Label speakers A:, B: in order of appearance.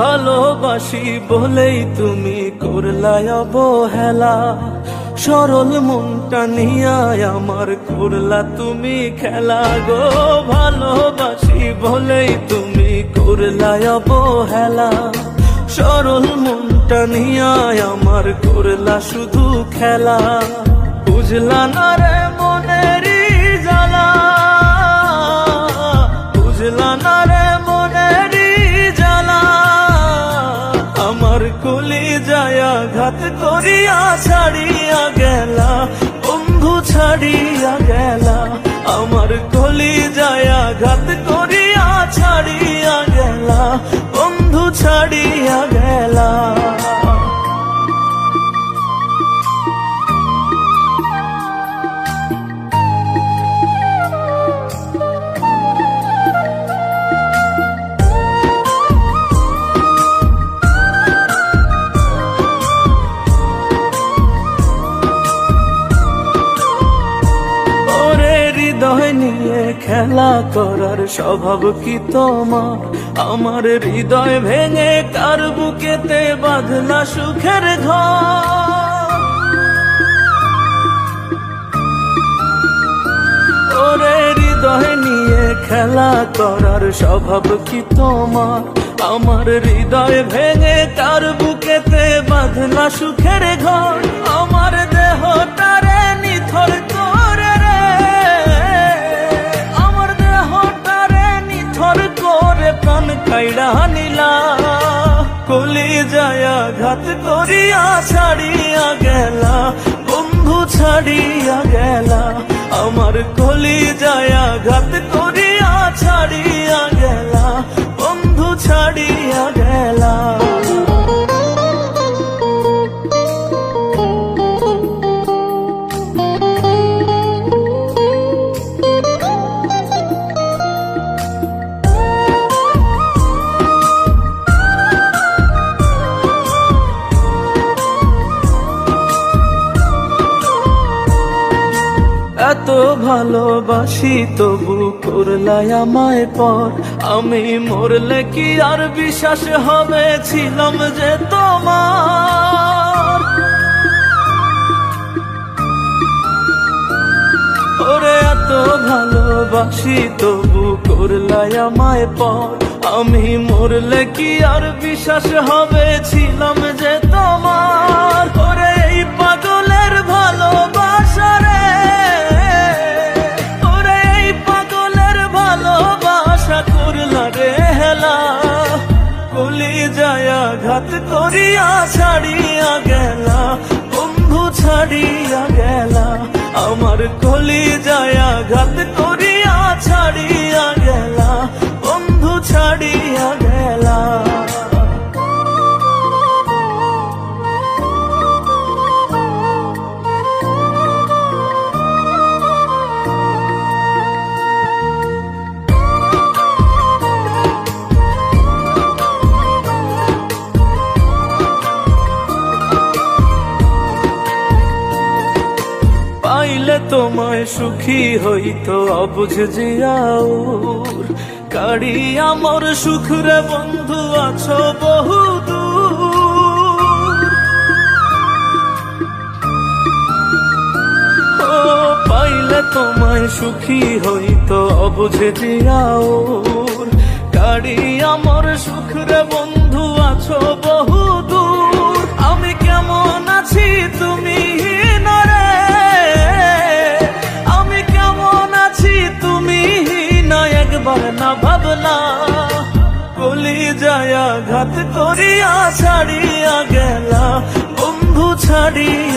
A: ভালোবাসি বলেই তুমি করলাই অবহেলা, সরল মনটা নিয়া আমার করলা তুমি খেলা গো। ভালোবাসি বলেই তুমি করলাই অবহেলা, সরল মনটা নিয়া আমার করলা শুধু খেলা। বুঝলা না রে মনেরই জ্বালা, বুঝলা না রে মনেরই জ্বালা, আমার কলি যায়া ঘাত করিয়া ছাড়িয়া গেলা, বন্ধু ছাড়িয়া গেলা। আমার কলি যায়া ঘাত করিয়া ছাড়িয়া গেলা, বন্ধু ছাড়িয়া গেলা। হৃদয় নিয়ে খেলা করার স্বভাব কি তোমার? আমার হৃদয় ভেঙে কার বুকেতে বাঁধলা সুখের ঘর। ওরে হৃদয় নিয়ে খেলা করার স্বভাব কি তোমার? আমার হৃদয় ভেঙে কার বুকেতে বাঁধলা সুখের ঘর। আমার দেহটারে নিথর করে রে, আমার দেহটারে নিথর করে প্রাণ কাইড়া নিলা। কলি যায়া ঘাত করিয়া ছাড়িয়া গেলা, বন্ধু ছাড়িয়া গেলা। আমার কলি যায়া ঘাত করিয়া ছাড়িয়া গেলা, বন্ধু ছাড়িয়া গেলা। এত ভালোবাসি তবু করলাই আমায় পর। আমি মরলে কি আর বিশ্বাস হবে ছিলাম যে তোমার? ওরে এত ভালোবাসি তবু করলাই আমায় পর। আমি মরলে কি আর বিশ্বাস হবে ছিলাম যে তোমার? ওরে এই পাগলের ভালোবাসা রে, করলা রে হেলা। কলি যায়া ঘাত করিয়া ছাড়িয়া গেলা, বন্ধু ছাড়িয়া গেলা। আমার কলি যায়া ঘাত করিয়া ছাড়িয়া গেলা, বন্ধু ছাড়িয়া গেলা। পাইলে তোমায় সুখী হইতো অবুঝ জিয়াউর। কাড়ি আমার সুখ রে বন্ধু আছো বহু দূর। ও পাইলে তোমায় সুখী হইতো অবুঝ জিয়াউর। কাড়ি আমার সুখ রে বন্ধু আছো বহু দূর। আমি কেমন আছি তুমি না রে, আমি কেমন আছি তুমি না একবার না ভাবলা। কলি যায়া ঘাত করিয়া ছাড়িয়া গেলা, বন্ধু ছাড়িয়া